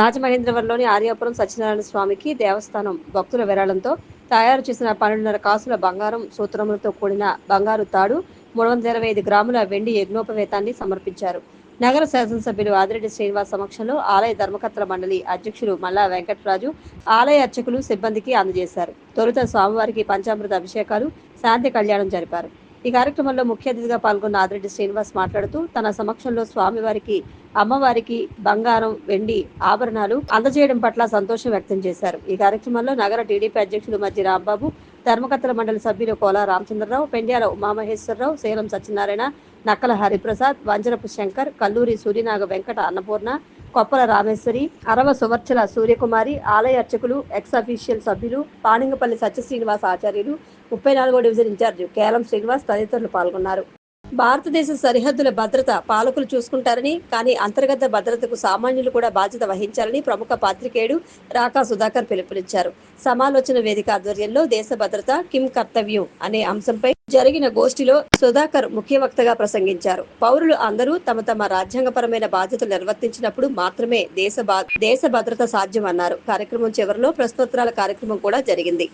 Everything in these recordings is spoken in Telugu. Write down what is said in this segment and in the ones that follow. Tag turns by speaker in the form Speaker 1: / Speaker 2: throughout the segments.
Speaker 1: రాజమహేంద్రవరంలోని ఆర్యాపురం సత్యనారాయణ స్వామికి దేవస్థానం భక్తుల విరాళంతో తయారు చేసిన 12.5 కాసుల బంగారం సూత్రములతో కూడిన బంగారు తాడు 325 గ్రాముల వెండి యజ్ఞోపవేతాన్ని సమర్పించారు. నగర శాసనసభ్యులు ఆదిరెడ్డి శ్రీనివాస్ సమక్షంలో ఆలయ ధర్మకర్తల మండలి అధ్యక్షులు మల్లా వెంకటరాజు ఆలయ అర్చకులు సిబ్బందికి అందజేశారు. తొలుత స్వామివారికి పంచామృత అభిషేకాలు, శాంతి కళ్యాణం జరిపారు. ఈ కార్యక్రమంలో ముఖ్య అతిథిగా పాల్గొన్న ఆదిరెడ్డి శ్రీనివాస్ మాట్లాడుతూ తన సమక్షంలో స్వామివారికి, అమ్మవారికి బంగారం, వెండి ఆభరణాలు అందజేయడం పట్ల సంతోషం వ్యక్తం చేశారు. ఈ కార్యక్రమంలో నగర టీడీపీ అధ్యక్షులు మధ్య రాంబాబు, ధర్మకర్తల మండలి సభ్యులు కోలా రామచంద్రరావు, పెండ్యాల ఉమామహేశ్వరరావు, సేలం సత్యనారాయణ, నక్కల హరిప్రసాద్, వంజరపు శంకర్, కల్లూరి సూర్యనాగ వెంకట అన్నపూర్ణ, కొప్పల రామేశ్వరి, అరవ సువర్చల సూర్యకుమారి, ఆలయ అర్చకులు, ఎక్స్ అఫీషియల్ సభ్యులు, పానింగపల్లి సత్యశ్రీనివాస ఆచార్యులు, 34వ డివిజన్ ఇన్ఛార్జి కేలం శ్రీనివాస్ తదితరులు పాల్గొన్నారు. భారతదేశ సరిహద్దుల భద్రత పాలకులు చూసుకుంటారని, కానీ అంతర్గత భద్రతకు సామాన్యులు కూడా బాధ్యత వహించాలని ప్రముఖ పాత్రికేయుడు రాకా సుధాకర్ పిలుపునిచ్చారు. సమాలోచన వేదిక ఆధ్వర్యంలో దేశ భద్రత కిమ్ కర్తవ్యం అనే అంశంపై జరిగిన గోష్ఠిలో సుధాకర్ ముఖ్య వక్తగా ప్రసంగించారు. పౌరులు అందరూ తమ తమ రాజ్యాంగపరమైన బాధ్యతలు నిర్వర్తించినప్పుడు మాత్రమే దేశ భద్రత సాధ్యమన్నారు. కార్యక్రమం చివరిలో ప్రశ్నోత్తరాల కార్యక్రమం కూడా జరిగింది.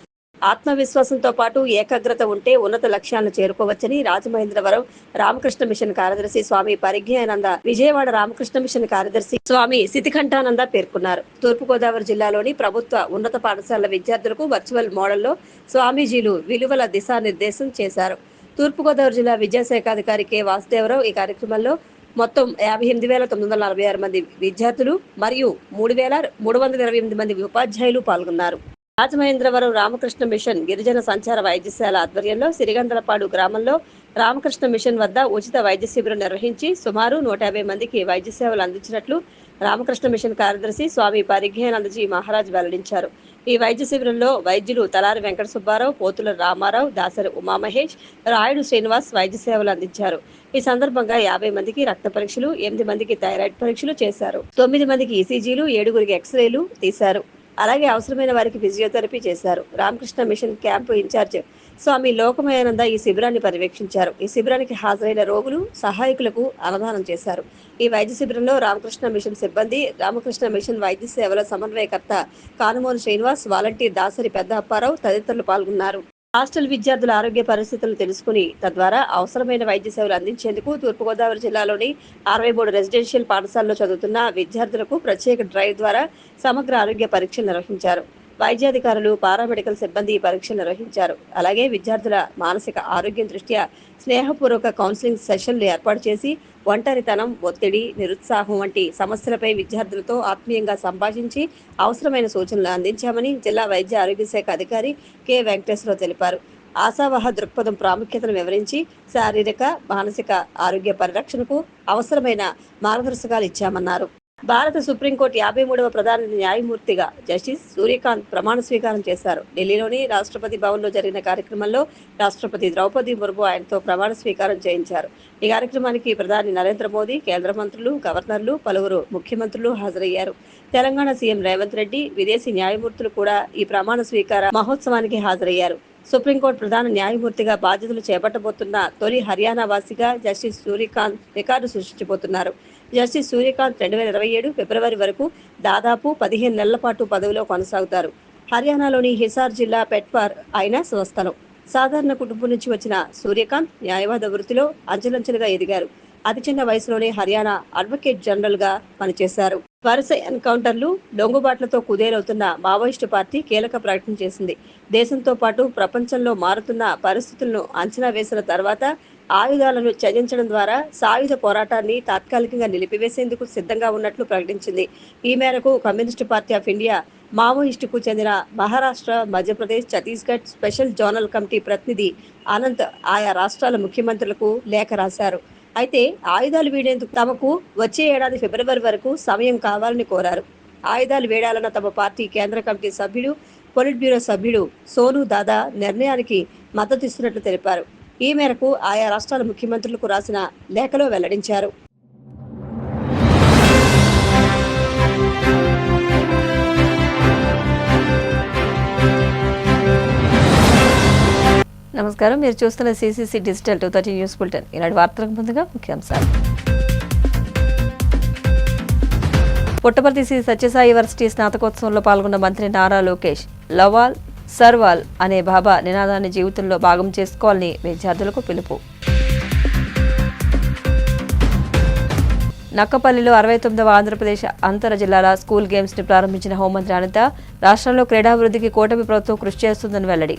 Speaker 1: ఆత్మవిశ్వాసంతో పాటు ఏకాగ్రత ఉంటే ఉన్నత లక్ష్యాలను చేరుకోవచ్చని రాజమహేంద్రవరం రామకృష్ణ మిషన్ కార్యదర్శి స్వామి పరిజ్ఞానంద, విజయవాడ రామకృష్ణ మిషన్ కార్యదర్శి స్వామి సితికంఠానంద పేర్కొన్నారు. తూర్పుగోదావరి జిల్లాలోని ప్రభుత్వ ఉన్నత పాఠశాలల విద్యార్థులకు వర్చువల్ మోడల్లో స్వామీజీలు విలువల దిశానిర్దేశం చేశారు. తూర్పుగోదావరి జిల్లా విద్యాశాఖాధికారి కె వాసుదేవరావు ఈ కార్యక్రమంలో మొత్తం 58,946 మంది విద్యార్థులు మరియు 3,328 మంది ఉపాధ్యాయులు పాల్గొన్నారు. రాజమహేంద్రవరం రామకృష్ణ మిషన్ గిరిజన సంచార వైద్యశాల ఆధ్వర్యంలో సిరిగందలపాడు గ్రామంలో రామకృష్ణ మిషన్ వద్ద ఉచిత వైద్య శిబిరం నిర్వహించి సుమారు 150 మందికి వైద్య సేవలు అందించినట్లు రామకృష్ణ మిషన్ కార్యదర్శి స్వామి పరిజ్ఞానందజీ మహారాజ్ వెల్లడించారు. ఈ వైద్య శిబిరంలో వైద్యులు తలారి వెంకట సుబ్బారావు, పోతుల రామారావు, దాసరి ఉమామహేష్, రాయుడు శ్రీనివాస్ వైద్య సేవలు అందించారు. ఈ సందర్భంగా 50 మందికి రక్త పరీక్షలు, 8 మందికి థైరాయిడ్ పరీక్షలు చేశారు. 9 మందికి ఈసీజీలు, 7గురికి ఎక్స్రేలు తీశారు. అలాగే అవసరమైన వారికి ఫిజియోథెరపీ చేశారు. రామకృష్ణ మిషన్ క్యాంపు ఇన్ఛార్జ్ స్వామి లోకమయానంద ఈ శిబిరాన్ని పర్యవేక్షించారు. ఈ శిబిరానికి హాజరైన రోగులు, సహాయకులకు అన్నదానం చేశారు. ఈ వైద్య శిబిరంలో రామకృష్ణ మిషన్ సిబ్బంది, రామకృష్ణ మిషన్ వైద్య సేవల సమన్వయకర్త కానుమోని శ్రీనివాస్, వాలంటీర్ దాసరి పెద్ద అప్పారావు తదితరులు పాల్గొన్నారు. హాస్టల్ విద్యార్థుల ఆరోగ్య పరిస్థితులను తెలుసుకుని తద్వారా అవసరమైన వైద్య సేవలు అందించేందుకు తూర్పుగోదావరి జిల్లాలోని 63 రెసిడెన్షియల్ పాఠశాలలో చదువుతున్న విద్యార్థులకు ప్రత్యేక డ్రైవ్ ద్వారా సమగ్ర ఆరోగ్య పరీక్షలు నిర్వహించారు. వైద్యాధికారులు, పారామెడికల్ సిబ్బంది ఈ పరీక్షలు నిర్వహించారు. అలాగే విద్యార్థుల మానసిక ఆరోగ్యం దృష్ట్యా స్నేహపూర్వక కౌన్సిలింగ్ సెషన్లు ఏర్పాటు చేసి ఒంటరితనం, ఒత్తిడి, నిరుత్సాహం వంటి సమస్యలపై విద్యార్థులతో ఆత్మీయంగా సంభాషించి అవసరమైన సూచనలు అందించామని జిల్లా వైద్య ఆరోగ్య శాఖ అధికారి కె వెంకటేశ్వరరావు తెలిపారు. ఆశావహ దృక్పథం ప్రాముఖ్యతను వివరించి శారీరక, మానసిక ఆరోగ్య పరిరక్షణకు అవసరమైన మార్గదర్శకాలు ఇచ్చామన్నారు. భారత సుప్రీంకోర్టు 53వ ప్రధాన న్యాయమూర్తిగా జస్టిస్ సూర్యకాంత్ ప్రమాణ స్వీకారం చేశారు. ఢిల్లీలోని రాష్ట్రపతి భవన్లో జరిగిన కార్యక్రమంలో రాష్ట్రపతి ద్రౌపది ముర్ము ఆయనతో ప్రమాణ స్వీకారం చేయించారు. ఈ కార్యక్రమానికి ప్రధాని నరేంద్ర మోదీ, కేంద్ర మంత్రులు, గవర్నర్లు, పలువురు ముఖ్యమంత్రులు హాజరయ్యారు. తెలంగాణ సీఎం రేవంత్ రెడ్డి, విదేశీ న్యాయమూర్తులు కూడా ఈ ప్రమాణ స్వీకార మహోత్సవానికి హాజరయ్యారు. సుప్రీంకోర్టు ప్రధాన న్యాయమూర్తిగా బాధ్యతలు చేపట్టబోతున్న తొలి హర్యానా వాసిగా జస్టిస్ సూర్యకాంత్ రికార్డు సృష్టించబోతున్నారు. జస్టిస్ సూర్యకాంత్ 2027 ఫిబ్రవరి వరకు దాదాపు 15 నెలల పాటు పదవిలో కొనసాగుతారు. హర్యానాలోని హిసార్ జిల్లా పెట్వార్ ఆయన స్వస్థలం. సాధారణ కుటుంబం నుంచి వచ్చిన సూర్యకాంత్ న్యాయవాద వృత్తిలో అంచెలంచెలుగా ఎదిగారు. అతి చిన్న వయసులోనే హర్యానా అడ్వకేట్ జనరల్ గా పనిచేశారు. వరుస ఎన్కౌంటర్లు, లొంగుబాట్లతో కుదేలవుతున్న మావోయిస్టు పార్టీ కీలక ప్రకటన చేసింది. దేశంతో పాటు ప్రపంచంలో మారుతున్న పరిస్థితులను అంచనా వేసిన తర్వాత ఆయుధాలను త్యజించడం ద్వారా సాయుధ పోరాటాన్ని తాత్కాలికంగా నిలిపివేసేందుకు సిద్ధంగా ఉన్నట్లు ప్రకటించింది. ఈ మేరకు కమ్యూనిస్టు పార్టీ ఆఫ్ ఇండియా మావోయిస్టుకు చెందిన Maharashtra, Madhya Pradesh, Chhattisgarh special zonal committee ప్రతినిధి అనంత్ ఆయా రాష్ట్రాల ముఖ్యమంత్రులకు లేఖ రాశారు. అయితే ఆయుధాలు వీడేందుకు తమకు వచ్చే ఏడాది ఫిబ్రవరి వరకు సమయం కావాలని కోరారు. ఆయుధాలు వేడాలన్న తమ పార్టీ కేంద్ర కమిటీ సభ్యుడు, పొలిట్ బ్యూరో సభ్యుడు సోను దాదా నిర్ణయానికి మద్దతిస్తున్నట్లు తెలిపారు. ఈ మేరకు ఆయా రాష్ట్రాల ముఖ్యమంత్రులకు రాసిన లేఖలో వెల్లడించారు.
Speaker 2: నమస్కారం, మీరు చూస్తున్న సిసిసి డిజిటల్ 230 న్యూస్ బులెటిన్. ఈనాటి వార్తలకు ముందుగా ముఖ్యాంశాలు. పుట్టపర్తి శ్రీ సత్యసాయి యూనివర్సిటీ స్నాతకోత్సవంలో పాల్గొన్న మంత్రి నారా లోకేష్ లవాల్ సర్వాల్ అనే బాబా నినాదాన్ని జీవితంలో భాగం చేసుకోవాలని విద్యార్థులకు పిలుపు. నక్కపల్లిలో 69వ ఆంధ్రప్రదేశ్ అంతర జిల్లాల స్కూల్ గేమ్స్ ని ప్రారంభించిన హోంమంత్రి అనిత రాష్ట్రంలో క్రీడాభివృద్ధికి కూటమి ప్రభుత్వం కృషి చేస్తుందని వెల్లడి.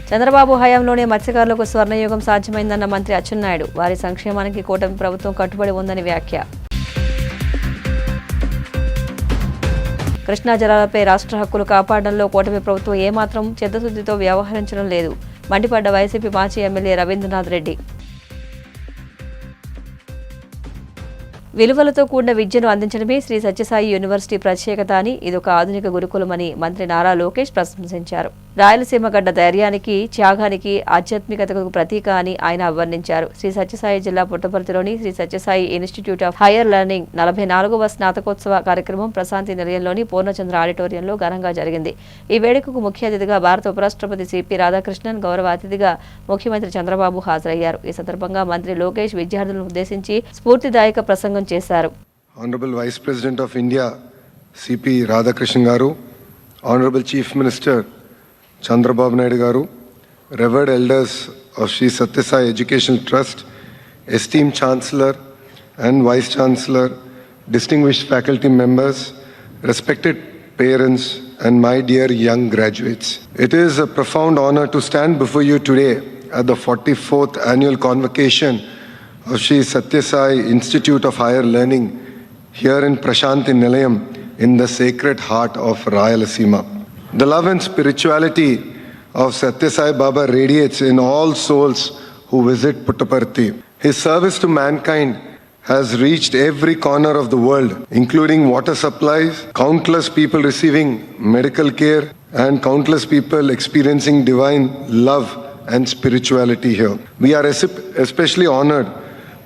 Speaker 2: చంద్రబాబు హయాంలోనే మత్స్యకారులకు స్వర్ణయుగం సాధ్యమైందన్న మంత్రి అచ్చెన్నాయుడు వారి సంక్షేమానికి కూటమి ప్రభుత్వం కట్టుబడి ఉందని వ్యాఖ్య. కృష్ణా జలాలపై రాష్ట్ర హక్కులు కాపాడడంలో కూటమి ప్రభుత్వం ఏమాత్రం చిత్తశుద్ధితో వ్యవహరించడం లేదు మండిపడ్డ వైసీపీ మాజీ ఎమ్మెల్యే రవీంద్రనాథ్ రెడ్డి. విలువలతో కూడిన విద్యను అందించడమే శ్రీ సత్యసాయి యూనివర్సిటీ ప్రత్యేకత అని ఇదొక ఆధునిక గురుకులమని మంత్రి నారా లోకేష్ ప్రశంసించారు. రాయలసీమ గడ్డ ధైర్యానికి త్యాగానికి ఆధ్యాత్మికతకు ప్రతీక అని ఆయన అభివర్ణించారు. శ్రీ సత్యసాయి జిల్లా పుట్టపర్తిలోని Sri Sathya Sai institute of higher learning 44వ స్నాతకోత్సవ కార్యక్రమం ప్రశాంతి నిలయంలోని పూర్ణచంద్ర ఆడిటోరియంలో ఘనంగా జరిగింది. ఈ వేడుకకు ముఖ్య అతిథిగా భారత ఉపరాష్ట్రపతి సిపి రాధాకృష్ణన్, గౌరవ అతిథిగా ముఖ్యమంత్రి చంద్రబాబు హాజరయ్యారు. ఈ సందర్భంగా మంత్రి లోకేష్ విద్యార్థులను ఉద్దేశించి స్ఫూర్తిదాయక ప్రసంగం చేశారు.
Speaker 3: Honorable Vice President of India CP Radhakrishnan garu, Honorable Chief Minister Chandrababu Naidu garu, revered elders of Sri Sathya Sai Educational Trust, esteemed Chancellor and Vice Chancellor, distinguished faculty members, respected parents and my dear young graduates. It is a profound honor to stand before you today at the 44th annual convocation of Sri Sathya Sai Institute of Higher Learning here in Prashanthi Nilayam in the sacred heart of Rayalaseema. The love and spirituality of Sathya Sai Baba radiates in all souls who visit Puttaparthi. His service to mankind has reached every corner of the world, including water supplies, countless people receiving medical care, and countless people experiencing divine love and spirituality here. We are especially honored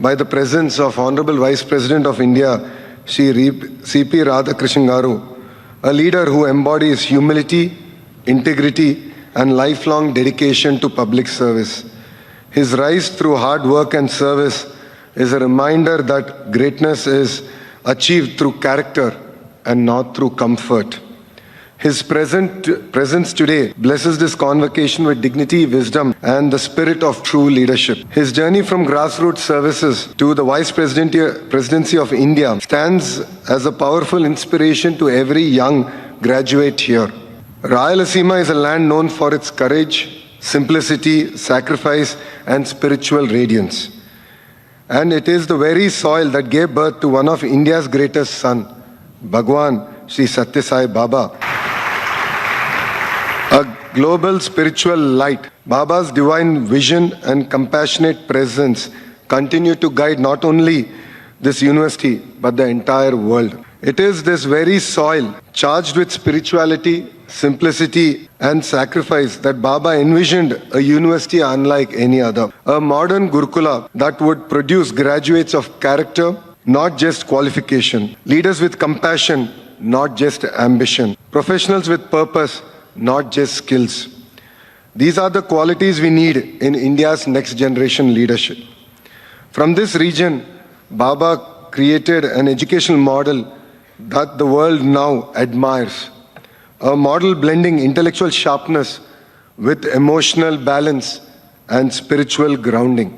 Speaker 3: by the presence of Honorable Vice President of India, Shri C.P. Radhakrishnan garu, a leader who embodies humility, integrity, and lifelong dedication to public service. His rise through hard work and service is a reminder that greatness is achieved through character and not through comfort. His presence today blesses this convocation with dignity, wisdom, and the spirit of true leadership. His journey from grassroots services to the Vice Presidency of India stands as a powerful inspiration to every young graduate here. Rayalaseema is a land known for its courage, simplicity, sacrifice, and spiritual radiance. And it is the very soil that gave birth to one of India's greatest son, Bhagwan Sri Sathya Sai Baba. A global spiritual light, Baba's divine vision and compassionate presence continue to guide not only this university but the entire world. It is this very soil charged with spirituality, simplicity and sacrifice that Baba envisioned a university unlike any other. A modern Gurukula that would produce graduates of character, not just qualification, leaders with compassion, not just ambition, professionals with purpose, not just skills. These are the qualities we need in India's next generation leadership. From this region, Baba created an educational model that the world now admires. A model blending intellectual sharpness with emotional balance and spiritual grounding.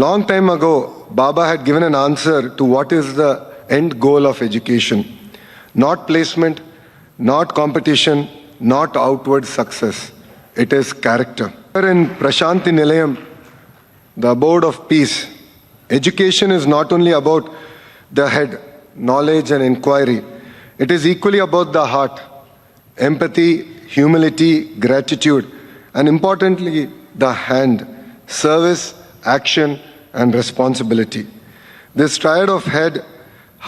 Speaker 3: Long time ago, Baba had given an answer to what is the end goal of education. Not placement, not competition, not outward success. It is character. Here in Prashanthi Nilayam, the abode of peace, education is not only about the head, knowledge and inquiry. It is equally about the heart, empathy, humility, gratitude, and importantly, the hand, service, action, and responsibility. This triad of head,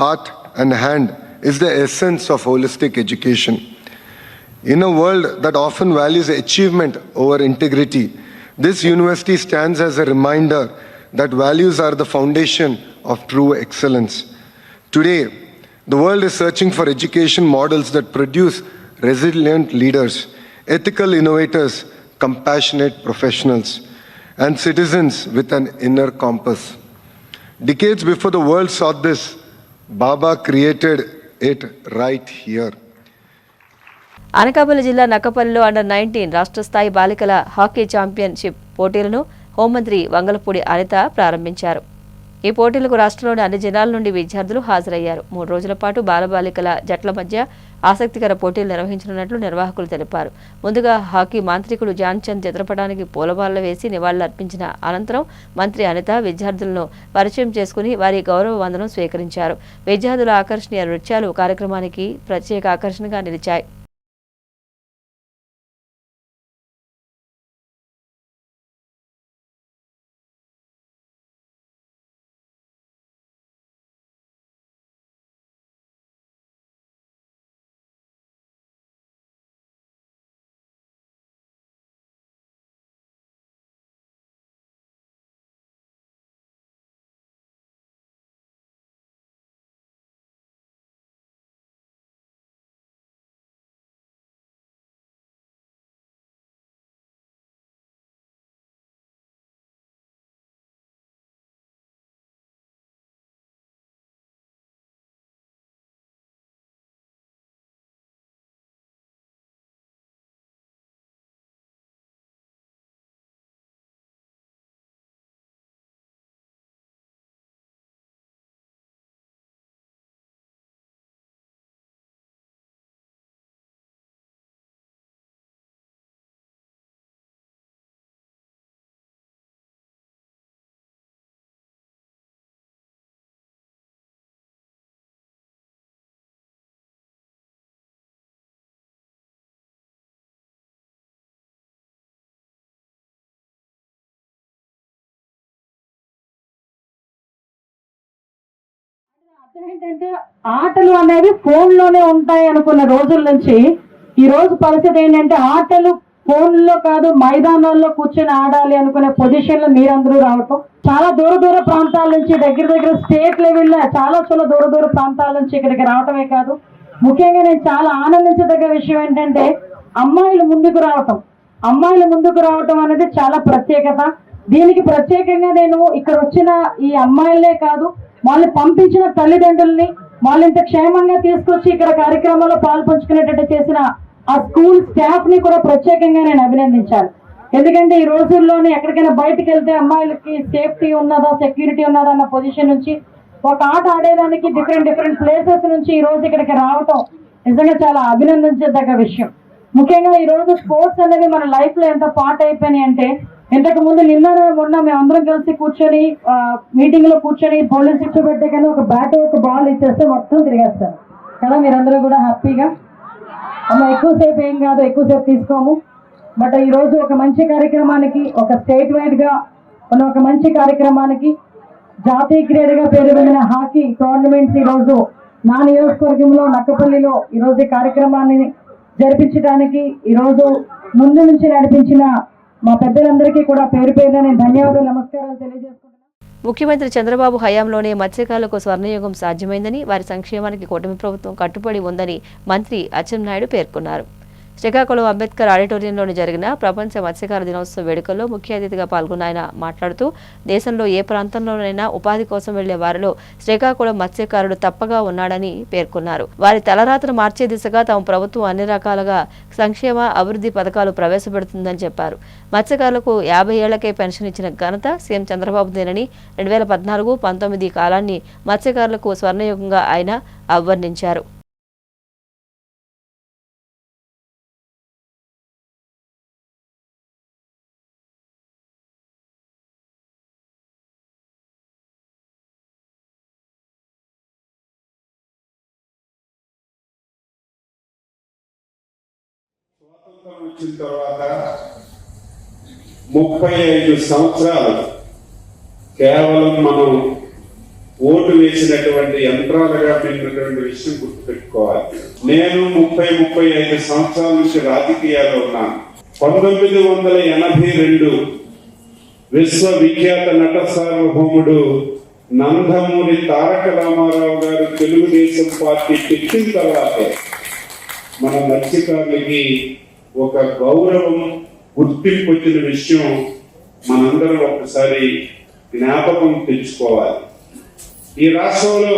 Speaker 3: heart, and hand is the essence of holistic education. In a world that often values achievement over integrity, this university stands as a reminder that values are the foundation of true excellence. Today, the world is searching for education models that produce resilient leaders, ethical innovators, compassionate professionals, and citizens with an inner compass. Decades before the world sought this, Baba created it right here.
Speaker 2: Anakapalli జిల్లా నక్కపల్లిలో అండర్-19 రాష్ట్ర స్థాయి బాలికల హాకీ ఛాంపియన్షిప్ పోటీలను హోంమంత్రి వంగలపూడి అనిత ప్రారంభించారు. ఈ పోటీలకు రాష్ట్రంలోని అన్ని జిల్లాల నుండి విద్యార్థులు హాజరయ్యారు. 3 రోజుల పాటు బాలబాలికల జట్ల మధ్య ఆసక్తికర పోటీలు నిర్వహించనున్నట్లు నిర్వాహకులు తెలిపారు. ముందుగా హాకీ మాంత్రికుడు ధ్యాన్చంద్ చిత్రపటానికి పూలమాలలు వేసి నివాళులర్పించిన అనంతరం మంత్రి అనిత విద్యార్థులను పరిచయం చేసుకుని వారి గౌరవ వందనం స్వీకరించారు. విద్యార్థుల ఆకర్షణీయ నృత్యాలు కార్యక్రమానికి ప్రత్యేక ఆకర్షణగా నిలిచాయి.
Speaker 4: ఏంటంటే ఆటలు అనేవి ఫోన్ లోనే ఉంటాయి అనుకున్న రోజుల నుంచి ఈ రోజు పరిస్థితి ఏంటంటే ఆటలు ఫోన్ లో కాదు మైదానాల్లో కూర్చొని ఆడాలి అనుకునే పొజిషన్ లో మీరందరూ రావటం, చాలా దూర ప్రాంతాల నుంచి దగ్గర స్టేట్ లెవెల్లో చాలా దూర ప్రాంతాల నుంచి ఇక్కడికి రావటమే కాదు, ముఖ్యంగా నేను చాలా ఆనందించదగ్గ విషయం ఏంటంటే అమ్మాయిలు ముందుకు రావటం అనేది చాలా ప్రత్యేకత. దీనికి ప్రత్యేకంగా నేను ఇక్కడ వచ్చిన ఈ అమ్మాయిలనే కాదు, వాళ్ళు పంపించిన తల్లిదండ్రుల్ని, వాళ్ళు ఇంత క్షేమంగా తీసుకొచ్చి ఇక్కడ కార్యక్రమంలో పాల్పంచుకునేటట్టు చేసిన ఆ స్కూల్ స్టాఫ్ ని కూడా ప్రత్యేకంగా నేను అభినందించాను. ఎందుకంటే ఈ రోజుల్లోనే ఎక్కడికైనా బయటకు వెళ్తే అమ్మాయిలకి సేఫ్టీ ఉన్నదా, సెక్యూరిటీ ఉన్నదా అన్న పొజిషన్ నుంచి ఒక ఆట ఆడేదానికి డిఫరెంట్ ప్లేసెస్ నుంచి ఈ రోజు ఇక్కడికి రావటం నిజంగా చాలా అభినందించదగ్గ విషయం. ముఖ్యంగా ఈ రోజు స్పోర్ట్స్ అనేవి మన లైఫ్ లో ఎంత పార్ట్ అయిపోయినాయి అంటే, ఇంతకు ముందు మొన్న మేము అందరం కలిసి కూర్చొని మీటింగ్ లో కూర్చొని బౌలింగ్ సిక్స్ పెట్టే కానీ ఒక బ్యాట్ ఒక బాల్ ఇచ్చేస్తే మొత్తం తిరిగేస్తారు కదా. మీరందరూ కూడా హ్యాపీగా ఎక్కువసేపు ఏం కాదు, ఎక్కువసేపు తీసుకోము. బట్ ఈ రోజు ఒక మంచి కార్యక్రమానికి, ఒక స్టేట్ వైడ్ గా ఉన్న ఒక మంచి కార్యక్రమానికి, జాతీయ క్రీడగా పేరు పొందిన హాకీ టోర్నమెంట్స్ ఈ రోజు నా నియోజకవర్గంలో నక్కపల్లిలో ఈ రోజు ఈ కార్యక్రమాన్ని జరిపించడానికి ఈ రోజు ముందు నుంచి నడిపించిన మా పెద్దలందరికీ కూడా పేరు పేరున నేను ధన్యవాదాలు, నమస్కారాలు తెలియజేసుకుంటున్నాను.
Speaker 2: ముఖ్యమంత్రి చంద్రబాబు హయాంలోనే మత్స్యకారులకు స్వర్ణయుగం సాధ్యమైందని, వారి సంక్షేమానికి కూటమి ప్రభుత్వం కట్టుబడి ఉందని మంత్రి అచ్చెన్నాయుడు పేర్కొన్నారు. శ్రీకాకుళం అంబేద్కర్ ఆడిటోరియంలోని జరిగిన ప్రపంచ మత్స్యకార దినోత్సవ వేడుకల్లో ముఖ్య అతిథిగా పాల్గొన్న ఆయన మాట్లాడుతూ, దేశంలో ఏ ప్రాంతంలోనైనా ఉపాధి కోసం వెళ్లే వారిలో శ్రీకాకుళం మత్స్యకారుడు తప్పగా ఉన్నాడని పేర్కొన్నారు. వారి తలరాతను మార్చే దిశగా తమ ప్రభుత్వం అన్ని రకాలుగా సంక్షేమ అభివృద్ధి పథకాలు ప్రవేశపెడుతుందని చెప్పారు. మత్స్యకారులకు 50 ఏళ్లకే పెన్షన్ ఇచ్చిన ఘనత సీఎం చంద్రబాబుదేనని, 2014-19 కాలాన్ని మత్స్యకారులకు స్వర్ణయుగంగా ఆయన అభివర్ణించారు.
Speaker 5: స్వాతంత్రం వచ్చిన తర్వాత 35 సంవత్సరాలు కేవలం మనం ఓటు వేసినటువంటి యంత్రాలుగా పెట్టినటువంటి విషయం గుర్తుపెట్టుకోవాలి. నేను 35 సంవత్సరాల నుంచి రాజకీయాల్లో ఉన్నాను. 1982 విశ్వవిఖ్యాత నట సార్వభౌముడు నందమూరి తారక రామారావు గారు తెలుగుదేశం పార్టీ పెట్టిన తర్వాతే మన మత్స్యకారులకి ఒక గౌరవం, గుర్తింపు వచ్చిన విషయం మనందరం ఒకసారి జ్ఞాపకం తెచ్చుకోవాలి. ఈ రాష్ట్రంలో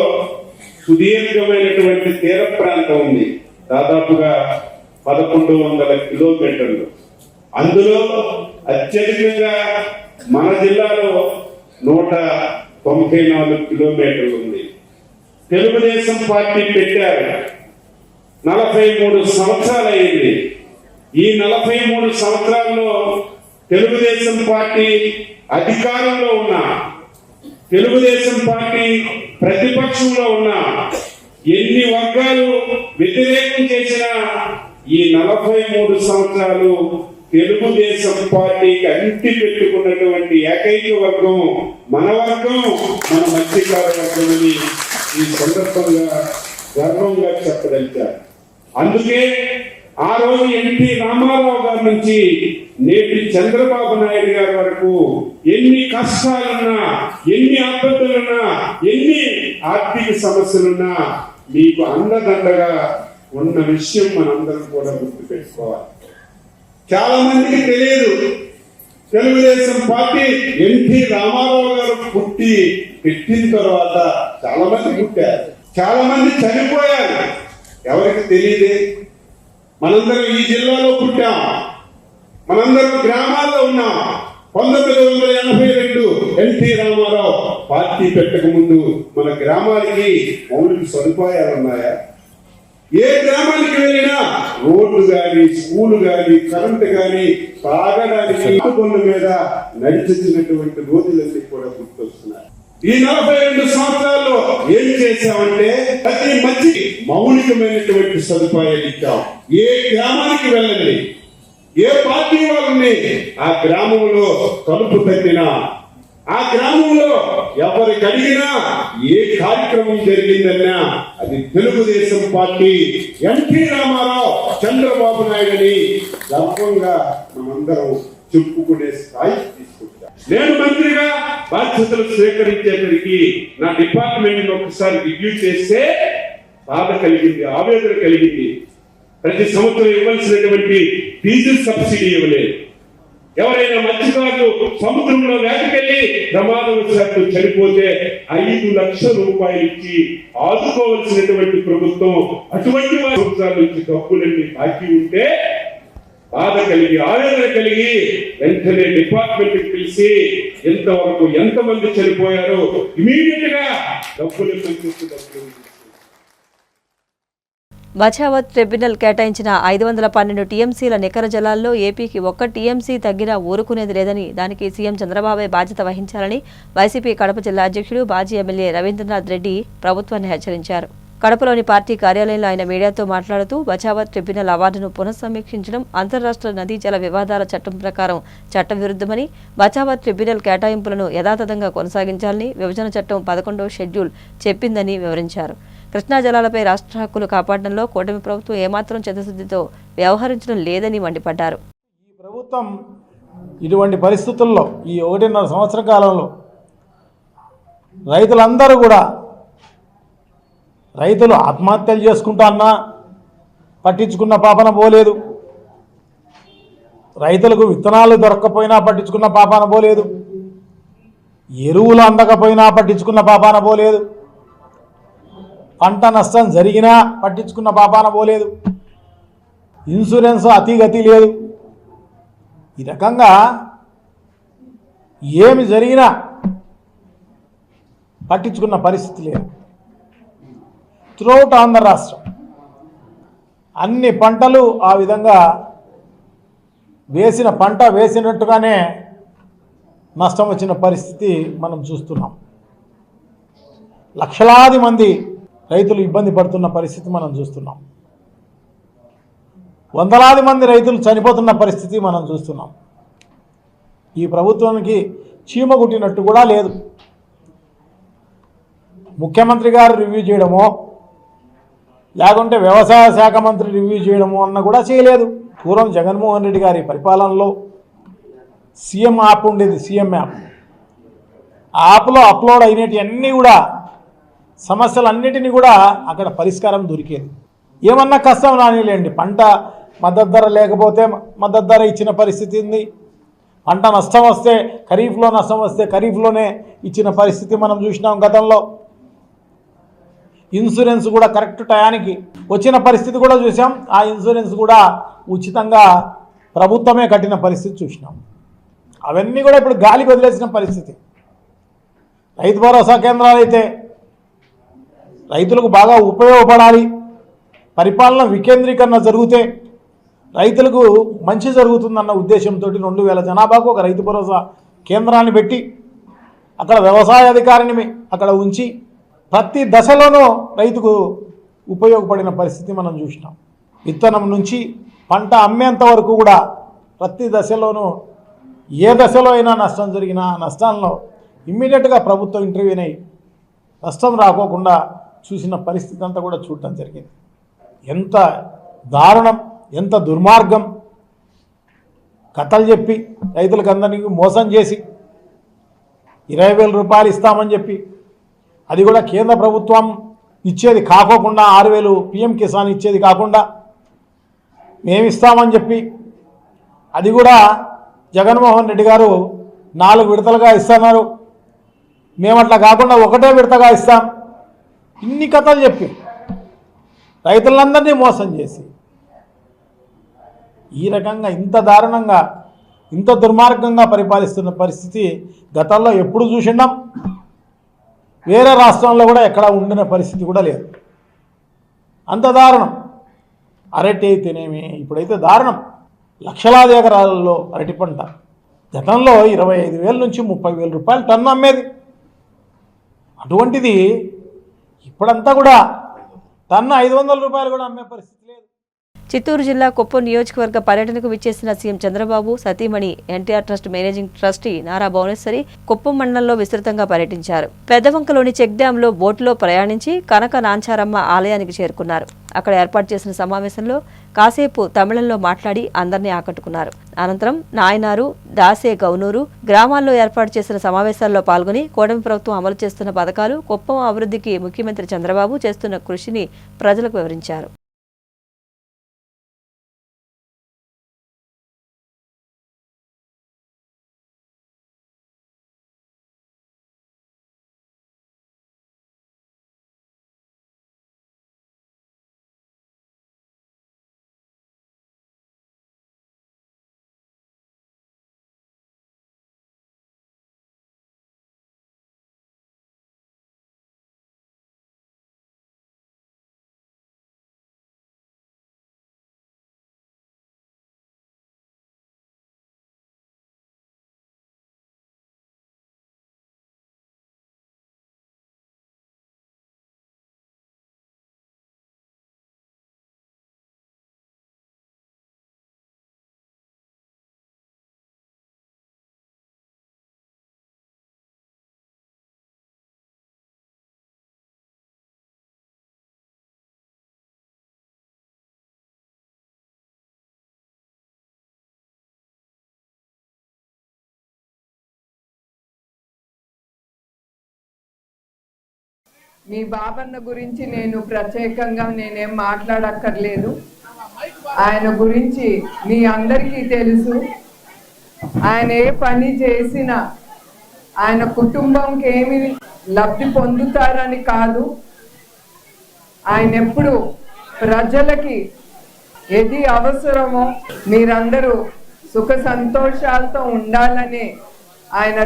Speaker 5: సుదీర్ఘమైనటువంటి తీర ప్రాంతం ఉంది, దాదాపుగా 1100 కిలోమీటర్లు. అందులో అత్యధికంగా మన జిల్లాలో 194 కిలోమీటర్లు ఉంది. తెలుగుదేశం పార్టీ పెట్టారు, 43 సంవత్సరాలు అయింది. ఈ 43 సంవత్సరాల్లో తెలుగుదేశం పార్టీ అధికారంలో ఉన్న, తెలుగుదేశం పార్టీ ప్రతిపక్షంలో ఉన్న, ఎన్ని వర్గాలు వ్యతిరేకం చేసినా ఈ 43 సంవత్సరాలు తెలుగుదేశం పార్టీకి అంటి పెట్టుకున్నటువంటి ఏకైక వర్గం మన వర్గం, మన మత్స్యకార వర్గం అని ఈ సందర్భంగా గర్వంగా చెప్పదలిచారు. అందుకే ఆ రోజు ఎన్టీ రామారావు గారి నుంచి నేటి చంద్రబాబు నాయుడు గారి వరకు ఎన్ని కష్టాలున్నా, ఎన్ని ఆపత్తులున్నా, ఎన్ని ఆర్థిక సమస్యలున్నా మీకు అండదండగా ఉన్న విషయం మనందరం కూడా గుర్తుపెట్టుకోవాలి. చాలా మందికి తెలియదు, తెలుగుదేశం పార్టీ ఎన్టీ రామారావు గారు పుట్టి పెట్టిన తర్వాత చాలా మంది పుట్టారు, చాలా మంది చనిపోయారు. ఎవరికి తెలియదే? మనందరం ఈ జిల్లాలో పుట్టాం, మనందరం గ్రామాల్లో ఉన్నాం. 1982 ఎన్టీ రామారావు పార్టీ పెట్టక ముందు మన గ్రామాలకి మౌలిక సదుపాయాలు ఉన్నాయా? ఏ గ్రామానికి వెళ్ళినా రోడ్లు గాని, స్కూలు గాని, కరెంటు గాని, తాగడానికి పనుల మీద నడిచినటువంటి రోజులన్నీ కూడా గుర్తొస్తున్నాయి. ఈ 42 సంవత్సరాల్లో ఏం చేశామంటే ప్రతి మంచి మౌలికమైనటువంటి సదుపాయాలు ఇచ్చాం. ఏ గ్రామానికి వెళ్ళండి, ఏ పార్టీ వాళ్ళని ఆ గ్రామంలో తలుపు తట్టినా, ఆ గ్రామంలో ఎవరికి అడిగినా, ఏ కార్యక్రమం జరిగిందన్నా అది తెలుగుదేశం పార్టీ, ఎన్టీ రామారావు, చంద్రబాబు నాయుడు అని గర్వంగా మనందరం చెప్పుకునే స్థాయికి తీసుకుంటాం. నేను మంత్రిగా బాధ్యతలు స్వీకరించేసరికి నా డిపార్ట్మెంట్ ఒకసారి రివ్యూ చేస్తే బాధ కలిగింది, ఆవేదన కలిగింది. ప్రతి సంవత్సరం ఇవ్వాల్సినటువంటి డీజిల్ సబ్సిడీ ఇవ్వలేదు. ఎవరైనా మత్స్యకారులు సముద్రంలో వేటకెళ్లి ప్రమాదవశాత్తు చనిపోతే 5 లక్షల రూపాయలు ఇచ్చి ఆదుకోవాల్సినటువంటి ప్రభుత్వం అటువంటి సంవత్సరాల నుంచి డబ్బులన్నీ బాకీ ఉంటే బాధ కలిగి, ఆవేదన కలిగి వెంటనే డిపార్ట్మెంట్ పిలిచి ఎంతవరకు ఎంతమంది చనిపోయారో ఇమీడియట్ గా డబ్బులు
Speaker 2: బచావత్ ట్రిబ్యునల్ కేటాయించిన 512 టీఎంసీల నికర జలాల్లో ఏపీకి 1 టీఎంసీ తగ్గినా ఊరుకునేది లేదని, దానికి సీఎం చంద్రబాబే బాధ్యత వహించాలని వైసీపీ కడప జిల్లా అధ్యక్షుడు మాజీ ఎమ్మెల్యే రవీంద్రనాథ్ రెడ్డి ప్రభుత్వాన్ని హెచ్చరించారు. కడపలోని పార్టీ కార్యాలయంలో ఆయన మీడియాతో మాట్లాడుతూ బచావత్ ట్రిబ్యునల్ అవార్డును పునఃసమీక్షించడం అంతర్రాష్ట్ర నదీ జల వివాదాల చట్టం ప్రకారం చట్టవిరుద్ధమని, బచావత్ ట్రిబ్యునల్ కేటాయింపులను యథాతథంగా కొనసాగించాలని విభజన చట్టం 11వ షెడ్యూల్ చెప్పిందని వివరించారు. కృష్ణా జలాలపై రాష్ట్ర హక్కులు కాపాడడంలో కూటమి ప్రభుత్వం ఏమాత్రం చిత్తశుద్ధితో వ్యవహరించడం లేదని మండిపడ్డారు.
Speaker 6: ఈ ప్రభుత్వం ఇటువంటి పరిస్థితుల్లో ఈ 1.5 సంవత్సర కాలంలో రైతులందరూ కూడా, రైతులు ఆత్మహత్యలు చేసుకుంటా పట్టించుకున్న పాపన పోలేదు, రైతులకు విత్తనాలు దొరక్కపోయినా పట్టించుకున్న పాపాన పోలేదు, ఎరువులు అందకపోయినా పట్టించుకున్న పాపాన పోలేదు, పంట నష్టం జరిగినా పట్టించుకున్న పాపాన పోలేదు, ఇన్సూరెన్స్ అతిగతి లేదు. ఈ రకంగా ఏమి జరిగినా పట్టించుకున్న పరిస్థితి లేదు. త్రూఅవుట్ ఆంధ్ర రాష్ట్రం అన్ని పంటలు ఆ విధంగా వేసిన పంట వేసినట్టుగానే నష్టం వచ్చిన పరిస్థితి మనం చూస్తున్నాం. లక్షలాది మంది రైతులు ఇబ్బంది పడుతున్న పరిస్థితి మనం చూస్తున్నాం. వందలాది మంది రైతులు చనిపోతున్న పరిస్థితి మనం చూస్తున్నాం. ఈ ప్రభుత్వానికి చీమ కుట్టినట్టు కూడా లేదు. ముఖ్యమంత్రి గారు రివ్యూ చేయడమో లేకుంటే వ్యవసాయ శాఖ మంత్రి రివ్యూ చేయడమో అన్న కూడా చేయలేదు. పూర్వం జగన్మోహన్ రెడ్డి గారి పరిపాలనలో సీఎం యాప్ ఉండేది, సీఎం యాప్. ఆ యాప్లో అప్లోడ్ అయినవి అన్నీ కూడా సమస్యలన్నిటినీ కూడా అక్కడ పరిష్కారం దొరికేది. ఏమన్నా కష్టం రానిలేండి, పంట మద్దతు ధర లేకపోతే మద్దతు ధర ఇచ్చిన పరిస్థితి ఉంది, పంట నష్టం వస్తే ఖరీఫ్లో నష్టం వస్తే ఖరీఫ్లోనే ఇచ్చిన పరిస్థితి మనం చూసినాం గతంలో. ఇన్సూరెన్స్ కూడా కరెక్ట్ టయానికి వచ్చిన పరిస్థితి కూడా చూసాం. ఆ ఇన్సూరెన్స్ కూడా ఉచితంగా ప్రభుత్వమే కట్టిన పరిస్థితి చూసినాం. అవన్నీ కూడా ఇప్పుడు గాలికి వదిలేసిన పరిస్థితి. రైతు భరోసా కేంద్రాలు అయితే రైతులకు బాగా ఉపయోగపడాలి, పరిపాలన వికేంద్రీకరణ జరిగితే రైతులకు మంచి జరుగుతుందన్న ఉద్దేశంతో 2000 జనాభాకు ఒక రైతు భరోసా కేంద్రాన్ని పెట్టి అక్కడ వ్యవసాయ అధికారిని అక్కడ ఉంచి ప్రతి దశలోనూ రైతుకు ఉపయోగపడిన పరిస్థితి మనం చూసినాం. విత్తనం నుంచి పంట అమ్మేంత వరకు కూడా ప్రతి దశలోనూ ఏ దశలో అయినా నష్టం జరిగినా నష్టాల్లో ఇమ్మీడియట్గా ప్రభుత్వం ఇంటర్వ్యూన్ అయ్యి నష్టం రాకోకుండా చూసిన పరిస్థితి అంతా కూడా చూడటం జరిగింది. ఎంత దారుణం, ఎంత దుర్మార్గం! కథలు చెప్పి రైతులకు అందరికీ మోసం చేసి 20,000 రూపాయలు ఇస్తామని చెప్పి అది కూడా కేంద్ర ప్రభుత్వం ఇచ్చేది కాకోకుండా 6,000 PM కిసాన్ ఇచ్చేది కాకుండా మేము ఇస్తామని చెప్పి అది కూడా జగన్మోహన్ రెడ్డి గారు 4 విడతలుగా ఇస్తున్నారు, మేము అట్లా కాకుండా ఒకటే విడతగా ఇస్తాం, ఇన్ని కథలు చెప్పి రైతులందరినీ మోసం చేసి ఈ రకంగా ఇంత దారుణంగా ఇంత దుర్మార్గంగా పరిపాలిస్తున్న పరిస్థితి గతంలో ఎప్పుడు చూసినాం. వేరే రాష్ట్రంలో కూడా ఎక్కడ ఉండిన పరిస్థితి కూడా లేదు. అంత దారుణం. అరటి అయితేనేమి ఇప్పుడైతే దారుణం. లక్షలాది ఎకరాలలో అరటి పంట గతంలో 25,000 నుంచి 30,000 రూపాయలు టన్ను అమ్మేది. అటువంటిది ఇప్పుడంతా కూడా టన్ను 500 రూపాయలు కూడా అమ్మే పరిస్థితి లేదు.
Speaker 2: చిత్తూరు జిల్లా కుప్పం నియోజకవర్గ పర్యటనకు విచ్చేసిన సీఎం చంద్రబాబు సతీమణి NTR trust managing trustee Nara Bhuvaneswari Kuppam మండలంలో విస్తృతంగా పర్యటించారు. పెద్దవంకలోని చెక్ డ్యాంలో బోటులో ప్రయాణించి కనక నాంచారమ్మ ఆలయానికి చేరుకున్నారు. అక్కడ ఏర్పాటు చేసిన సమావేశంలో కాసేపు తమిళంలో మాట్లాడి అందరినీ ఆకట్టుకున్నారు. అనంతరం నాయనారు, దాసే గౌనూరు గ్రామాల్లో ఏర్పాటు చేసిన సమావేశాల్లో పాల్గొని కూటమి ప్రభుత్వం అమలు చేస్తున్న పథకాలు, కుప్పం అభివృద్ధికి ముఖ్యమంత్రి చంద్రబాబు చేస్తున్న కృషిని ప్రజలకు వివరించారు.
Speaker 7: మీ బాబన్న గురించి నేను ప్రత్యేకంగా నేనేం మాట్లాడక్కర్లేదు. ఆయన గురించి మీ అందరికీ తెలుసు. ఆయన ఏ పని చేసినా ఆయన కుటుంబంకి ఏమి లబ్ధి పొందుతారని కాదు, ఆయన ఎప్పుడు ప్రజలకి ఏది అవసరమో మీరందరూ సుఖ సంతోషాలతో ఉండాలని ఆయన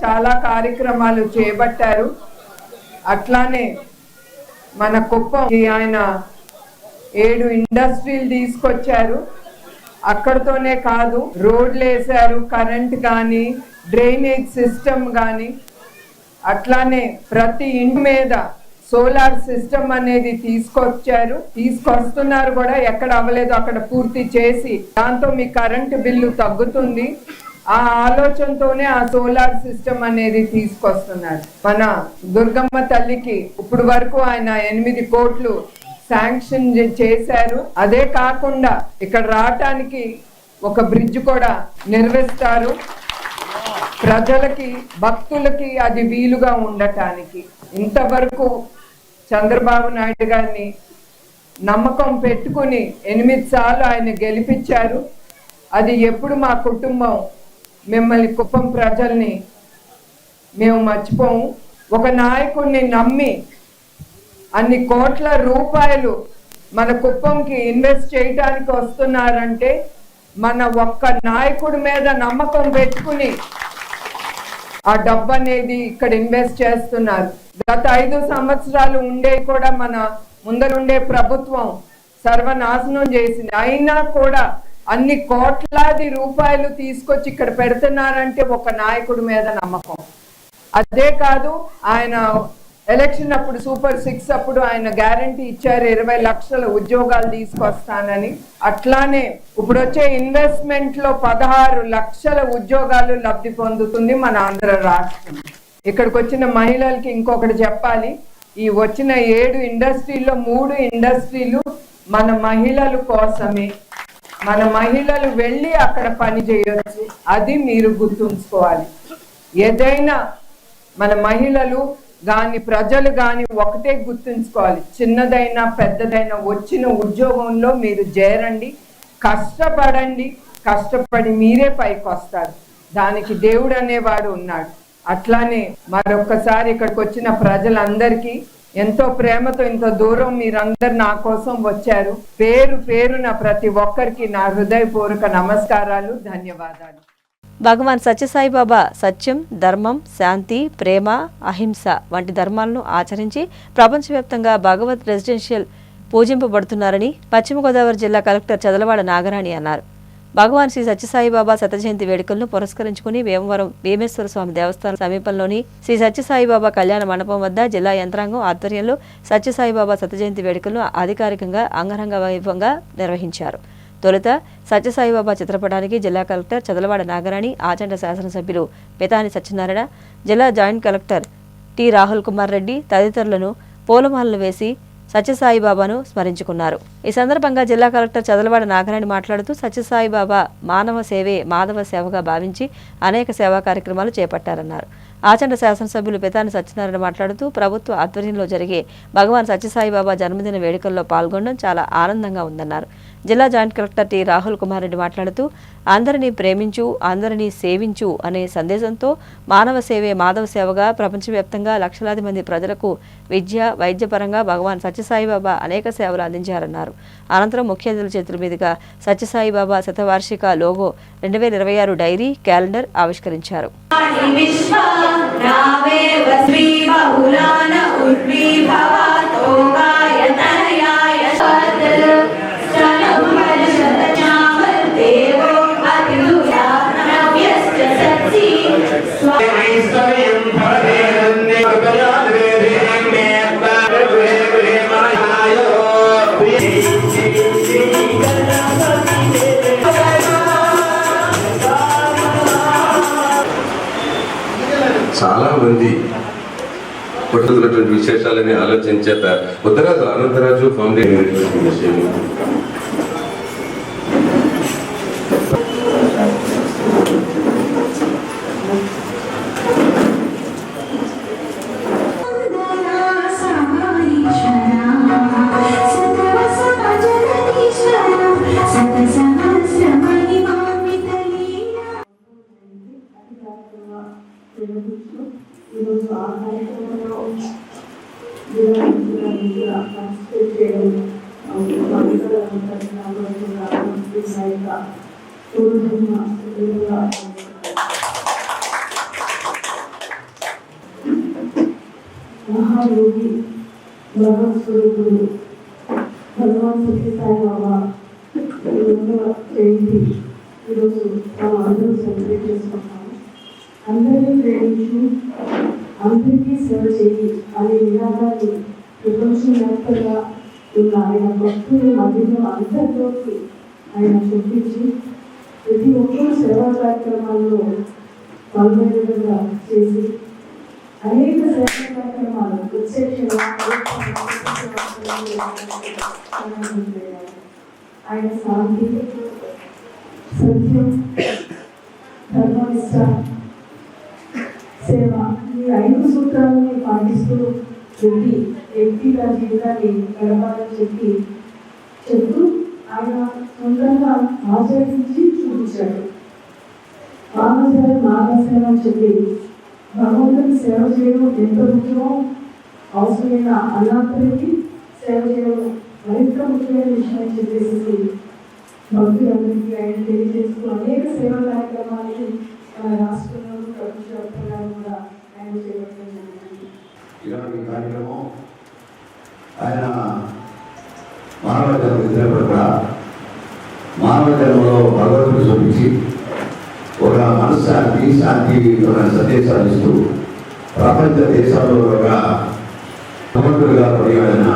Speaker 7: చాలా కార్యక్రమాలు చేపట్టారు. అట్లానే మన కుప్పంకి ఆయన 7 ఇండస్ట్రీలు తీసుకొచ్చారు. అక్కడతోనే కాదు, రోడ్లు వేశారు, కరెంట్ కానీ డ్రైనేజ్ సిస్టమ్ కానీ, అట్లానే ప్రతి ఇంటి మీద సోలార్ సిస్టమ్ అనేది తీసుకొస్తున్నారు కూడా. ఎక్కడ అవ్వలేదు అక్కడ పూర్తి చేసి దాంతో మీ కరెంటు బిల్లు తగ్గుతుంది. ఆ ఆలోచనతోనే ఆ సోలార్ సిస్టమ్ అనేది తీసుకొస్తున్నారు. మన దుర్గమ్మ తల్లికి ఇప్పుడు వరకు ఆయన 8 కోట్లు శాంక్షన్ చేశారు. అదే కాకుండా ఇక్కడ రావటానికి ఒక బ్రిడ్జ్ కూడా నిర్మిస్తారు, ప్రజలకి భక్తులకి అది వీలుగా ఉండటానికి. ఇంతవరకు చంద్రబాబు నాయుడు గారిని నమ్మకం పెట్టుకుని 8 సార్లు ఆయన గెలిపించారు. అది ఎప్పుడు మా కుటుంబం మిమ్మల్ని కుప్పం ప్రజల్ని మేము మర్చిపోము. ఒక నాయకుడిని నమ్మి అన్ని కోట్ల రూపాయలు మన కుప్పంకి ఇన్వెస్ట్ చేయడానికి వస్తున్నారంటే మన ఒక్క నాయకుడి మీద నమ్మకం పెట్టుకుని ఆ డబ్బు అనేది ఇక్కడ ఇన్వెస్ట్ చేస్తున్నారు. గత 5 సంవత్సరాలు ఉండే కూడా మన ముందరుండే ప్రభుత్వం సర్వనాశనం చేసింది. అయినా కూడా అన్ని కోట్లాది రూపాయలు తీసుకొచ్చి ఇక్కడ పెడుతున్నారంటే ఒక నాయకుడి మీద నమ్మకం. అదే కాదు, ఆయన ఎలక్షన్ అప్పుడు సూపర్ 6 అప్పుడు ఆయన గ్యారంటీ ఇచ్చారు 20 లక్షల ఉద్యోగాలు తీసుకొస్తానని. అట్లానే ఇప్పుడు వచ్చే ఇన్వెస్ట్మెంట్ లో 16 లక్షల ఉద్యోగాలు లబ్ధి పొందుతుంది మన ఆంధ్ర రాష్ట్రం. ఇక్కడికి వచ్చిన మహిళలకి ఇంకొకటి చెప్పాలి, ఈ వచ్చిన 7 ఇండస్ట్రీల్లో 3 ఇండస్ట్రీలు మన మహిళల కోసమే. మన మహిళలు వెళ్ళి అక్కడ పని చేయొచ్చు, అది మీరు గుర్తుంచుకోవాలి. ఏదైనా మన మహిళలు కానీ ప్రజలు కానీ ఒకటే గుర్తుంచుకోవాలి, చిన్నదైనా పెద్దదైనా వచ్చిన ఉద్యోగంలో మీరు చేరండి, కష్టపడండి, కష్టపడి మీరే పైకి వస్తారు. దానికి దేవుడు అనేవాడు ఉన్నాడు. అట్లానే మరొక్కసారి ఇక్కడికి వచ్చిన ప్రజలందరికీ ఎంతో ప్రేమతో ఇంత దూరం మీరందరు నా కోసం వచ్చారు. పేరు పేరున ప్రతి ఒక్కరికి నా హృదయపూర్వక నమస్కారాలు, ధన్యవాదాలు.
Speaker 2: భగవాన్ సత్యసాయిబాబా సత్యం, ధర్మం, శాంతి, ప్రేమ, అహింస వంటి ధర్మాలను ఆచరించి ప్రపంచవ్యాప్తంగా భగవత్ రెసిడెన్షియల్ పూజింపబడుతున్నారని పశ్చిమ గోదావరి జిల్లా కలెక్టర్ చదలవాడ నాగరాణి అన్నారు. భగవాన్ శ్రీ సత్యసాయిబాబా శత జయంతి వేడుకలను పురస్కరించుకుని వేమవరం భీమేశ్వర స్వామి దేవస్థానం సమీపంలోని శ్రీ సత్యసాయిబాబా కళ్యాణ మండపం వద్ద జిల్లా యంత్రాంగం ఆధ్వర్యంలో సత్యసాయిబాబా శత జయంతి వేడుకలను అధికారికంగా అంగరంగ వైభవంగా నిర్వహించారు. తొలుత సత్యసాయిబాబా చిత్రపటానికి జిల్లా కలెక్టర్ చదలవాడ నాగరాణి, ఆచంట శాసనసభ్యులు పితాని సత్యనారాయణ, జిల్లా joint collector T Rahul Kumar Reddy తదితరులను పూలమాలలు వేసి సత్యసాయిబాబాను స్మరించుకున్నారు. ఈ సందర్భంగా జిల్లా కలెక్టర్ చదలవాడ నాగరాణి మాట్లాడుతూ సత్యసాయిబాబా మానవ సేవే మాధవ సేవగా భావించి అనేక సేవా కార్యక్రమాలు చేపట్టారన్నారు. ఆచంట శాసనసభ్యులు పితాని సత్యనారాయణ మాట్లాడుతూ ప్రభుత్వ ఆధ్వర్యంలో జరిగే భగవాన్ సత్యసాయిబాబా జన్మదిన వేడుకల్లో పాల్గొనడం చాలా ఆనందంగా ఉందన్నారు. జిల్లా joint collector T Rahul Kumar Reddy మాట్లాడుతూ అందరినీ ప్రేమించు, అందరినీ సేవించు అనే సందేశంతో మానవ సేవే మాధవ సేవగా ప్రపంచవ్యాప్తంగా లక్షలాది మంది ప్రజలకు విద్య, వైద్యపరంగా భగవాన్ సత్యసాయిబాబా అనేక సేవలు అందించారన్నారు. అనంతరం ముఖ్య అతిథుల చేతుల మీదుగా సత్యసాయిబాబా శతవార్షిక లోగో 2026 డైరీ, క్యాలెండర్ ఆవిష్కరించారు.
Speaker 8: చాలా మంది పట్టుకున్నటువంటి విశేషాలని ఆలోచించేత ఉత్తరాజు అనంతరాజు ఫౌండేషన్ విషయం
Speaker 4: మహాయోగి భగవత్స్వరూపుడు భగవాన్ సత్యసాయిబాబా జయంతి ఈరోజు మనం అందరూ సెలబ్రేట్ చేసుకుంటాము. అందరినీ ప్రేమించు, అందరికీ సేవ చేయి అనే నినాదాన్ని ప్రపంచవ్యాప్తంగా ఉన్న ఆయన భక్తుల మధ్యలో అందరిలోకి ఆయన చూపించి ప్రతి ఒక్కరూ సేవా కార్యక్రమాల్లో పాల్గొనేవిధంగా చేసి అనేక సేవా కార్యక్రమాలు ప్రత్యక్షంగా ఆయన శాంతి, సత్యం, ధర్మనిష్ట, సేవ ఈ 5 సూత్రాలని పాటిస్తూ ప్రతి వ్యక్తిగా జీవితాన్ని గడపాలని చెప్తూ ఆయన సొంతంగా ఆచరించి చూపించాడు. మానవ సేవ అని చెప్పి భగవంతుని సేవ చేయడం ఎంత ముఖ్యమో అవసరమైన అనాథులకి సేవ చేయడం మరింత ముఖ్యమైన విషయం అని చెప్పేసి భక్తులందరికీ ఆయన తెలియజేస్తూ అనేక సేవా కార్యక్రమాలకి మన రాష్ట్రంలో ప్రపంచవ్యాప్తంగా కూడా ఆయన చేపట్టడం జరిగింది.
Speaker 9: ఇలాంటి కార్యక్రమం ఆయన మానవ జన్మ ఇచ్చినప్పుడు మానవ జన్మలో భగవంతుడు చూపించి ఒక మనశ్శాంతి శాంతి సందేశాలు ఇస్తూ ప్రపంచ దేశాల్లో ఒక భగవంతుడిగా కొనియాడిన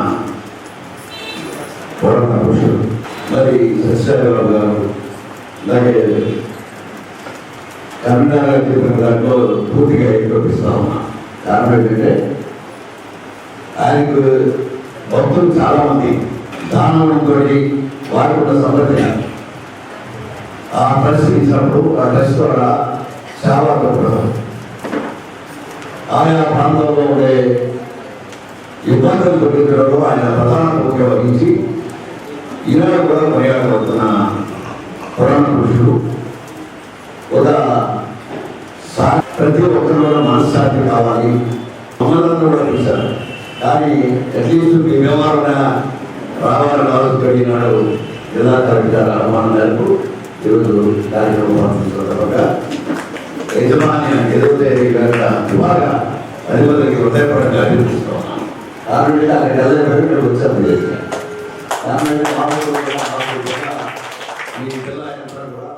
Speaker 9: పురాణ పురుషుడు. మరి సత్యసాయిబాబు గారు అలాగే కర్ణాటక చెప్పిన దాంట్లో పూర్తిగా ఏకీభవిస్తా ఉన్నా. కారణం ఏంటంటే ఆయనకు భక్తులు చాలామంది దానంతో వారికి ఉన్న సమర్థన ఆ పరిశీలించినప్పుడు ఆ ట్రస్ట్ ద్వారా చాలా గొప్పది. ఆయా ప్రాంతంలో ఉండే ఇబ్బందులు తొలగించడంలో ఆయన ప్రధాన భూమిక వహించి ఈనాడు కూడా కొనియాడబడుతున్న పురాణ పురుషుడు. ఒక ప్రతి ఒక్కరిలో మనశ్శాంతి కావాలి, మమ్మల్ని కూడా చూశారు. కానీ అట్లీస్ట్ మీ వ్యవహారం రావాలని ఆలోచించాడు జిల్లా కలెక్టర్ అనుమానం మేరకు ఈరోజు కార్యక్రమం ప్రారంభించగా యజమాని ఏదైతే ఇవాళ అధిపతికి హృదయపరంగా అభినందిస్తూ ఉన్నాను. కాబట్టి అక్కడికి వెళ్ళబడి ఇక్కడ వచ్చాను. మీ జిల్లా కూడా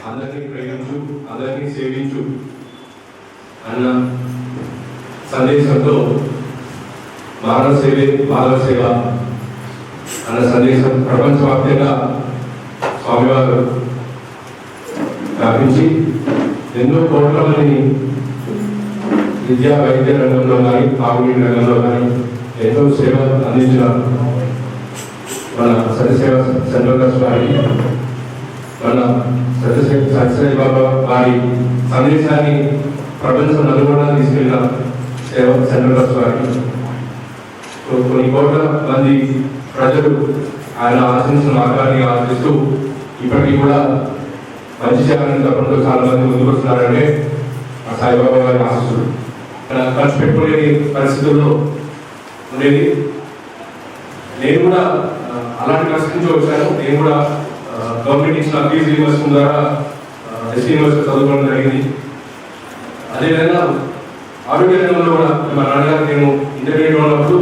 Speaker 10: అందరినీ ప్రేమించు, అందరినీ సేవించు అన్న సందేశంతో మానవ సేవే మానవ సేవ అన్న సందేశం ప్రపంచవ్యాప్తంగా స్వామివారు వ్యాపించి ఎన్నో కోట్ల మందిని విద్యా వైద్య రంగంలో కానీ తాగునీటి రంగంలో కానీ ఎంతో సేవ అందించిన మన సత్యసేవ సెంట్రల్ ట్రస్ట్ వారికి, మన సత్యసాయి బాబా వారి సందేశాన్ని ప్రపంచం నలుగురుగా తీసుకెళ్లిన సేవ సెంట్రల్ ట్రస్ట్ వారికి, కొన్ని కోట్ల మంది ప్రజలు ఆయన ఆశించిన మార్గాన్ని ఆశిస్తూ ఇప్పటికీ కూడా మంచి చేయాలని తప్పడంతో చాలా మంది ముందుకు వస్తున్నారంటే ఆ సాయిబాబా గారి ఆశిస్తులు. ఖర్చు పెట్టుకోలేని పరిస్థితుల్లో ఉండేది. నేను కూడా అలాంటి పరిస్థితి నుంచి వచ్చాను. నేను కూడా గవర్నమెంట్ ఇచ్చిన ఫీజు యూనివర్సిటీ ద్వారా ఎస్సీ యూనివర్సిటీ చదువుకోవడం జరిగింది. అదేవిధంగా ఆరోగ్య రంగంలో కూడా మా నాన్నగారు నేను ఇంటర్మీడియట్ ఉన్నప్పుడు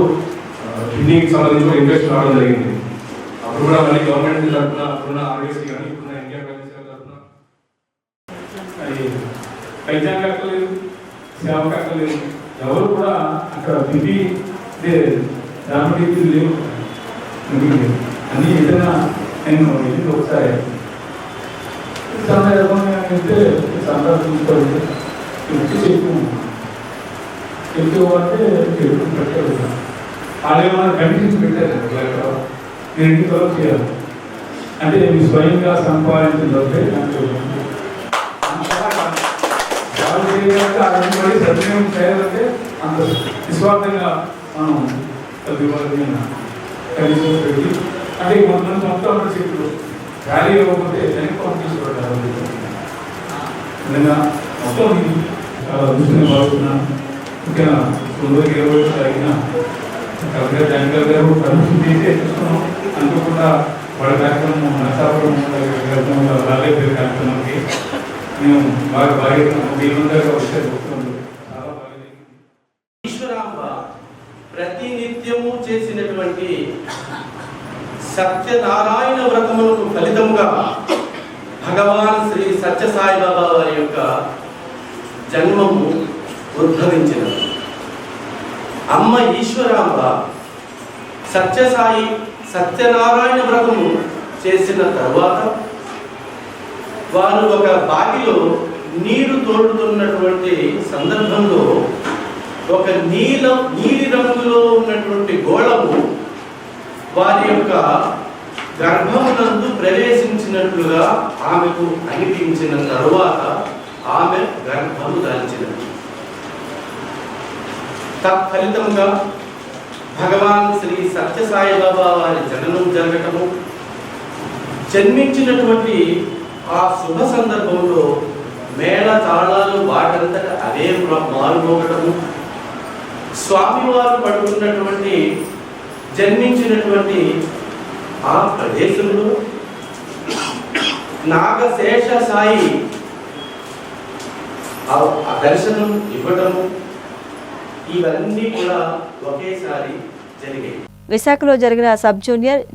Speaker 10: కిడ్నీకి సంబంధించి ఇన్వెస్ట్ రావడం జరిగింది. అప్పుడు కూడా మళ్ళీ గవర్నమెంట్ తరఫున అప్పుడున్న ఆర్ఎస్సీ కానీ ఇప్పుడున్న ఇండియా ప్రజల తరఫున అది వైద్యానికి అక్కర్లేదు, సేవకు అక్కర్లేదు. ఎవరు కూడా అక్కడ తిరిగి దాని లేవు. అన్ని ఏదైనా నేను వెళ్ళి ఒకసారి సందర్భంటే సందర్శించుకోవాలి ఎక్కువంటే పెట్టారు. వాళ్ళు ఏమన్నా కండిషన్స్ పెట్టారు, నేను ఇంటి తరఫు చేయాలి అంటే మీ స్వయంగా సంపాదించిందంటే సద్వినియోగం చేయాలంటే అంత నిస్వార్థంగా మనం కండిషన్స్ పెట్టి అంటే మొత్తం సీట్లు ఖాళీ ఇవ్వకపోతే వెనక్కి తీసుకోవడం నిజంగా మొత్తం దృష్టిని బాగుతున్నాను. ముఖ్యంగా 2020 తారీఖున కలెక్టర్ జంకర్ గారు పర్మిషన్ తీసే చూస్తున్నాం. అనుకోకుండా వాళ్ళ కార్యక్రమం నరసాపురం వాళ్ళే పేరు కార్యక్రమానికి మేము బాగా వీళ్ళందరూ వచ్చే చాలా బాగా
Speaker 11: ఈశ్వరాంబ ప్రతినిత్యము చేసినటువంటి సత్యనారాయణ వ్రతములకు ఫలితముగా భగవాన్ శ్రీ సత్యసాయిబాబా వారి యొక్క జన్మము ఉద్భవించినది. అమ్మ ఈశ్వరాంబ సత్యనారాయణ వ్రతము చేసిన తరువాత వారు ఒక బావిలో నీరు తోడుతున్నటువంటి సందర్భంలో ఒక నీలి రంగులో ఉన్నటువంటి గోళము వారి యొక్క గర్భమునందు ప్రవేశించినట్లుగా ఆమెకు అనిపించిన తరువాత ఆమె గర్భము దాల్చినది. తత్ఫలితంగా భగవాన్ శ్రీ సత్యసాయిబాబా వారి జననం జరగటము, జన్మించినటువంటి ఆ శుభ సందర్భంలో మేళ తాళాలు వాటంతట అవే మారుమోగటము, స్వామివారు పడుకున్నటువంటి జన్మించినటువంటి ఆ ప్రదేశంలో నాగశేష సాయి ఆ దర్శనం ఇవ్వటము, ఇవన్నీ కూడా ఒకేసారి జరిగాయి.
Speaker 2: విశాఖలో జరిగిన sub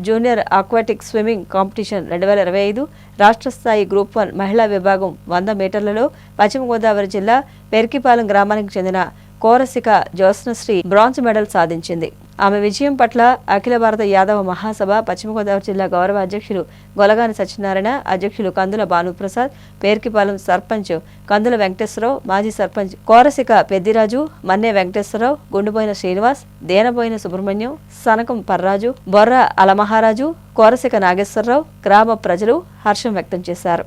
Speaker 2: junior aquatic swimming competition 2025 రాష్ట్ర స్థాయి గ్రూప్ 1 మహిళా విభాగం 100 మీటర్లలో పశ్చిమ గోదావరి జిల్లా పెర్కిపాలెం గ్రామానికి చెందిన కోరసిక జ్యోత్స్నశ్రీ బ్రాంజ్ మెడల్ సాధించింది. ఆమె విజయం పట్ల అఖిల భారత యాదవ మహాసభ పశ్చిమ గోదావరి జిల్లా గౌరవ అధ్యక్షులు గొలగాని సత్యనారాయణ, అధ్యక్షులు కందుల భానుప్రసాద్, పేర్కిపాలెం సర్పంచ్ కందుల వెంకటేశ్వరరావు, మాజీ సర్పంచ్ కోరసిక పెద్దిరాజు, మన్నే వెంకటేశ్వరరావు, గుండుబోయిన శ్రీనివాస్, దేనబోయిన సుబ్రహ్మణ్యం, సనకం పర్రాజు, బొర్ర అలమహారాజు, కోరసిక నాగేశ్వరరావు, గ్రామ ప్రజలు హర్షం వ్యక్తం చేశారు.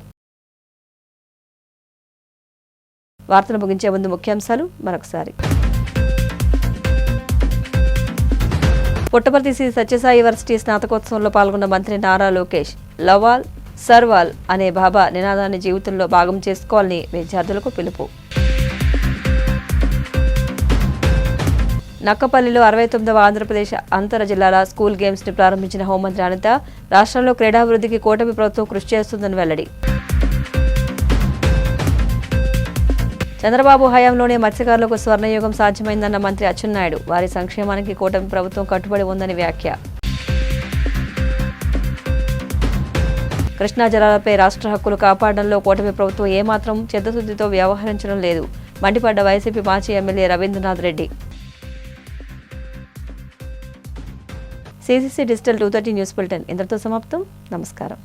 Speaker 2: వార్తలు ముగించే ముందు ముఖ్యాంశాలు మరొకసారి. పుట్టపర్తి శ్రీ సత్యసాయి యూనివర్సిటీ స్నాతకోత్సవంలో పాల్గొన్న మంత్రి నారా లోకేష్ లవాల్ సర్వాల్ అనే బాబా నినాదాన్ని జీవితంలో భాగం చేసుకోవాలని విద్యార్థులకు పిలుపు. నక్కపల్లిలో 69వ ఆంధ్రప్రదేశ్ అంతర జిల్లాల స్కూల్ గేమ్స్ ని ప్రారంభించిన హోంమంత్రి అనిత రాష్ట్రంలో క్రీడాభివృద్ధికి కూటమి ప్రభుత్వం కృషి చేస్తుందని వెల్లడి. చంద్రబాబు హయాంలోనే మత్స్యకారులకు స్వర్ణయుగం సాధ్యమైందన్న మంత్రి అచ్చెన్నాయుడు, వారి సంక్షేమానికి కూటమి ప్రభుత్వం కట్టుబడి ఉందని వ్యాఖ్య. కృష్ణా జలాలపై రాష్ట్ర హక్కులు కాపాడడంలో కూటమి ప్రభుత్వం ఏమాత్రం చిత్తశుద్ధితో వ్యవహరించడం లేదు, మండిపడ్డ వైసీపీ మాజీ MLA Ravindranath Reddy. CCC digital 230 news bulletin ఇంతటితో సమాప్తం. నమస్కారం.